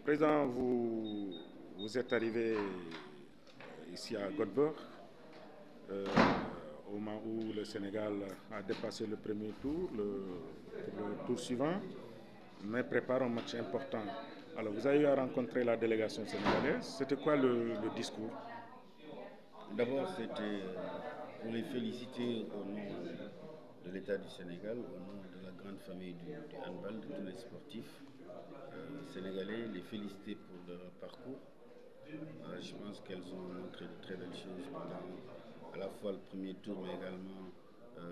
Président, vous êtes arrivé ici à Göteborg au moment où le Sénégal a dépassé le premier tour, le tour suivant, mais prépare un match important. Alors, vous avez eu à rencontrer la délégation sénégalaise. C'était quoi le discours? D'abord, c'était pour les féliciter au nom de l'État du Sénégal, au nom de la grande famille du handball, de tous les sportifs sénégalais, les féliciter pour leur parcours. Je pense qu'elles ont montré de très belles choses pendant à la fois le premier tour, mais également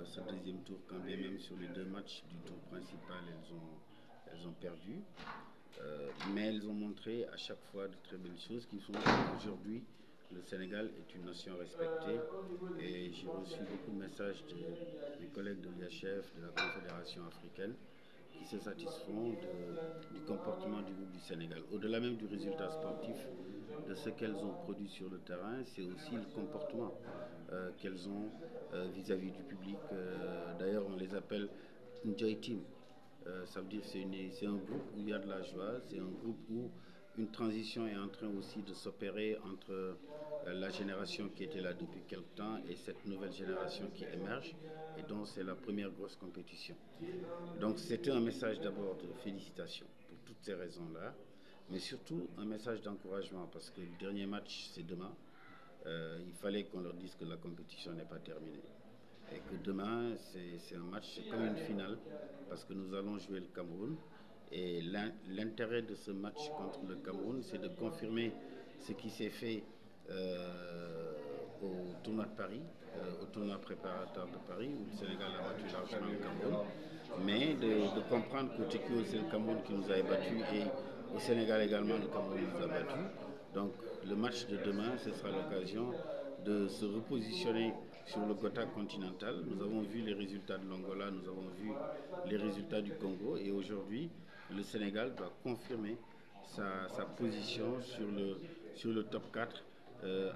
ce deuxième tour, quand bien même sur les deux matchs du tour principal, elles ont perdu. Mais elles ont montré à chaque fois de très belles choses qui font qu'aujourd'hui, le Sénégal est une nation respectée et j'ai reçu beaucoup de messages de mes collègues de l'IHF, de la Confédération africaine, qui se satisfont du comportement du groupe du Sénégal. Au-delà même du résultat sportif, de ce qu'elles ont produit sur le terrain, c'est aussi le comportement qu'elles ont vis-à-vis du public. D'ailleurs, on les appelle une joy team. Ça veut dire que c'est un groupe où il y a de la joie, c'est un groupe où une transition est en train aussi de s'opérer entre la génération qui était là depuis quelque temps et cette nouvelle génération qui émerge et dont c'est la première grosse compétition. Donc c'était un message d'abord de félicitations pour toutes ces raisons-là, mais surtout un message d'encouragement parce que le dernier match c'est demain. Il fallait qu'on leur dise que la compétition n'est pas terminée. Et que demain, c'est un match, c'est comme une finale, parce que nous allons jouer le Cameroun. Et l'intérêt de ce match contre le Cameroun, c'est de confirmer ce qui s'est fait au tournoi de Paris, au tournoi préparatoire de Paris, où le Sénégal a battu largement le Cameroun. Mais de comprendre qu'au Tchèque, c'est le Cameroun qui nous a battus et au Sénégal également, le Cameroun nous a battus. Donc le match de demain, ce sera l'occasion de se repositionner sur le quota continental. Nous avons vu les résultats de l'Angola, nous avons vu les résultats du Congo et aujourd'hui, le Sénégal doit confirmer sa position sur le top 4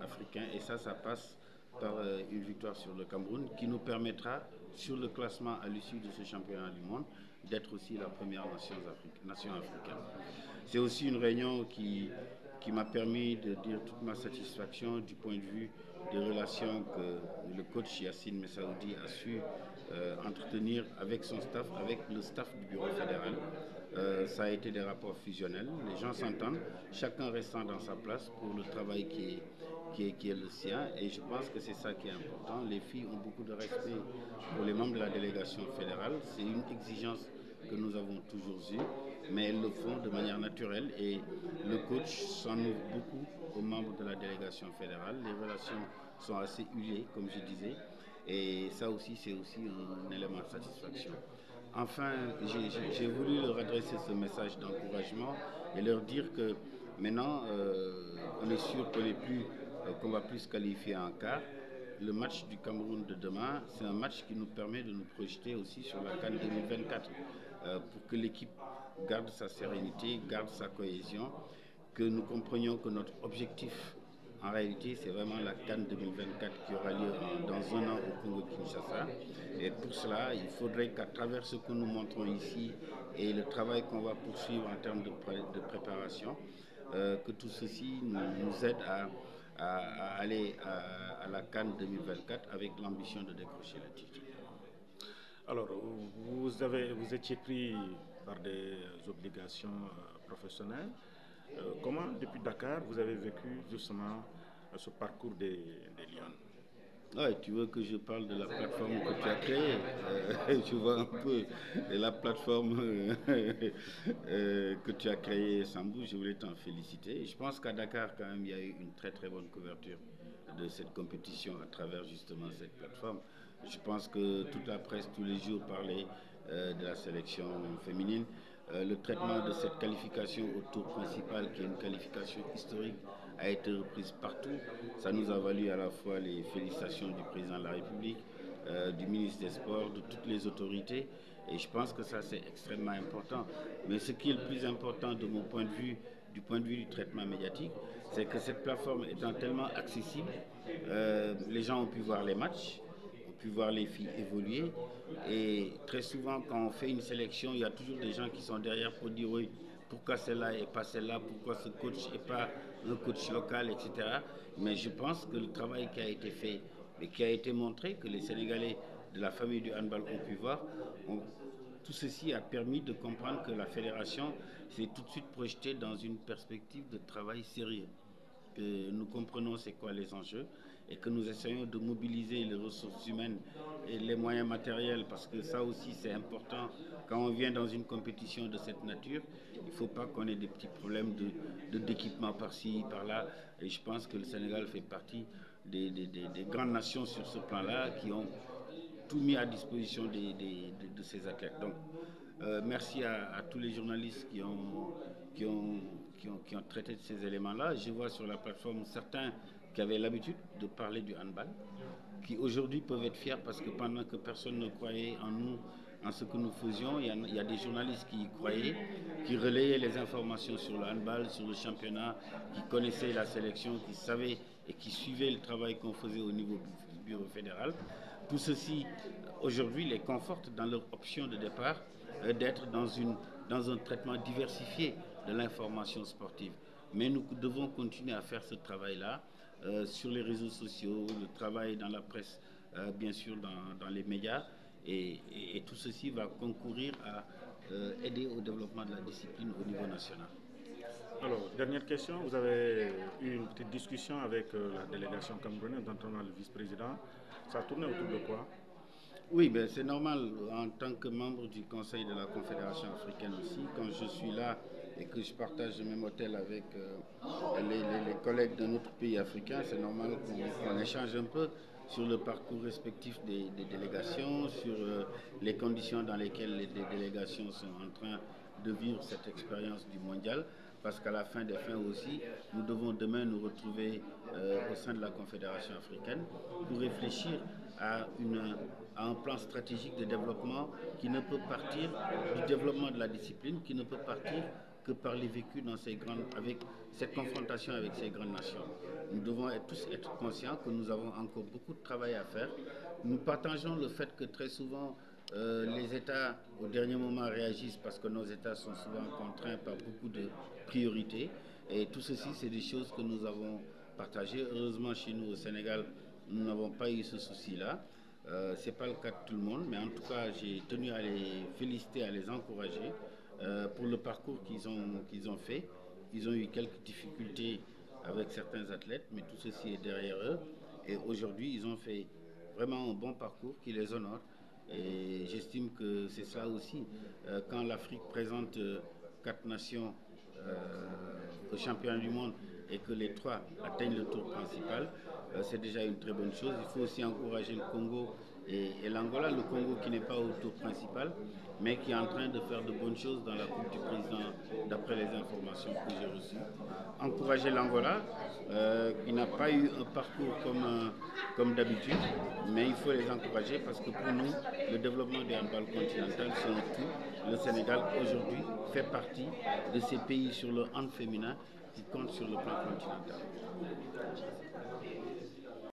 africain et ça passe par une victoire sur le Cameroun qui nous permettra, sur le classement à l'issue de ce championnat du monde, d'être aussi la première nation africaine. C'est aussi une réunion qui m'a permis de dire toute ma satisfaction du point de vue des relations que le coach Yassine Messaoudi a su entretenir avec son staff, avec le staff du bureau fédéral. Ça a été des rapports fusionnels, les gens s'entendent, chacun restant dans sa place pour le travail qui est le sien et je pense que c'est ça qui est important. Les filles ont beaucoup de respect pour les membres de la délégation fédérale, c'est une exigence que nous avons toujours eue, mais elles le font de manière naturelle et le coach s'en ouvre beaucoup aux membres de la délégation fédérale. Les relations sont assez huilées, comme je disais, et ça aussi, c'est aussi un élément de satisfaction. Enfin, j'ai voulu leur adresser ce message d'encouragement et leur dire que maintenant, on est sûr qu'on va plus se qualifier en quart. Le match du Cameroun de demain, c'est un match qui nous permet de nous projeter aussi sur la CAN 2024 pour que l'équipe garde sa sérénité, garde sa cohésion, que nous comprenions que notre objectif en réalité, c'est vraiment la CAN 2024 qui aura lieu dans un an au Congo-Kinshasa. Et pour cela, il faudrait qu'à travers ce que nous montrons ici et le travail qu'on va poursuivre en termes de préparation, que tout ceci nous aide à aller à la CAN 2024 avec l'ambition de décrocher le titre. Alors, vous étiez pris par des obligations professionnelles. Comment, depuis Dakar, vous avez vécu justement ce parcours des Lions? Ouais, tu veux que je parle de la plateforme que tu as créée je vois un peu de la plateforme que tu as créée, Sambou. Je voulais t'en féliciter. Je pense qu'à Dakar, quand même, il y a eu une très très bonne couverture de cette compétition à travers justement cette plateforme. Je pense que toute la presse, tous les jours, parlait de la sélection féminine. Le traitement de cette qualification au tour principal, qui est une qualification historique, a été reprise partout. Ça nous a valu à la fois les félicitations du président de la République, du ministre des Sports, de toutes les autorités. Et je pense que ça, c'est extrêmement important. Mais ce qui est le plus important de mon point de vue, du point de vue du traitement médiatique, c'est que cette plateforme étant tellement accessible, les gens ont pu voir les matchs, ont pu voir les filles évoluer. Et très souvent, quand on fait une sélection, il y a toujours des gens qui sont derrière pour dire oui, pourquoi celle-là et pas celle-là, pourquoi ce coach et pas un coach local, etc. Mais je pense que le travail qui a été fait et qui a été montré, que les Sénégalais de la famille du handball ont pu voir, tout ceci a permis de comprendre que la fédération s'est tout de suite projetée dans une perspective de travail sérieux, que nous comprenons c'est quoi les enjeux et que nous essayons de mobiliser les ressources humaines et les moyens matériels, parce que ça aussi c'est important quand on vient dans une compétition de cette nature. Il ne faut pas qu'on ait des petits problèmes d'équipement par-ci, par-là, et je pense que le Sénégal fait partie des grandes nations sur ce plan-là qui ont tout mis à disposition de ces athlètes. Donc, merci à tous les journalistes qui ont traité de ces éléments-là. Je vois sur la plateforme certains qui avaient l'habitude de parler du handball, qui aujourd'hui peuvent être fiers parce que pendant que personne ne croyait en nous, en ce que nous faisions, il y a des journalistes qui y croyaient, qui relayaient les informations sur le handball, sur le championnat, qui connaissaient la sélection, qui savaient et qui suivaient le travail qu'on faisait au niveau du bureau fédéral. Tout ceci, aujourd'hui, les conforte dans leur option de départ d'être dans un traitement diversifié de l'information sportive. Mais nous devons continuer à faire ce travail-là sur les réseaux sociaux, le travail dans la presse, bien sûr dans les médias, et tout ceci va concourir à aider au développement de la discipline au niveau national. Alors, dernière question, vous avez eu une petite discussion avec la délégation camerounaise, notamment le vice-président. Ça a tourné autour de quoi? Oui, ben c'est normal. En tant que membre du Conseil de la Confédération africaine aussi, quand je suis là et que je partage le même hôtel avec les collègues d'un autre pays africain, c'est normal qu'on échange un peu sur le parcours respectif des délégations, sur les conditions dans lesquelles les délégations sont en train de vivre cette expérience du mondial, parce qu'à la fin des fins aussi, nous devons demain nous retrouver au sein de la Confédération africaine pour réfléchir à un plan stratégique de développement qui ne peut partir du développement de la discipline, qui ne peut partir que par les vécus dans avec cette confrontation avec ces grandes nations. Nous devons tous être conscients que nous avons encore beaucoup de travail à faire. Nous partageons le fait que très souvent les États au dernier moment réagissent parce que nos États sont souvent contraints par beaucoup de priorités, et tout ceci c'est des choses que nous avons partagées. Heureusement chez nous au Sénégal, nous n'avons pas eu ce souci-là. Ce n'est pas le cas de tout le monde, mais en tout cas, j'ai tenu à les féliciter, à les encourager pour le parcours qu'ils ont fait. Ils ont eu quelques difficultés avec certains athlètes, mais tout ceci est derrière eux. Et aujourd'hui, ils ont fait vraiment un bon parcours qui les honore. Et j'estime que c'est ça aussi. Quand l'Afrique présente 4 nations au championnat du monde et que les 3 atteignent le tour principal, c'est déjà une très bonne chose. Il faut aussi encourager le Congo et l'Angola. Le Congo qui n'est pas au tour principal, mais qui est en train de faire de bonnes choses dans la Coupe du Président, d'après les informations que j'ai reçues. Encourager l'Angola, qui n'a pas eu un parcours comme d'habitude, mais il faut les encourager parce que pour nous, le développement du handball continental, c'est un tout. Le Sénégal, aujourd'hui, fait partie de ces pays sur le hand féminin qui comptent sur le plan continental.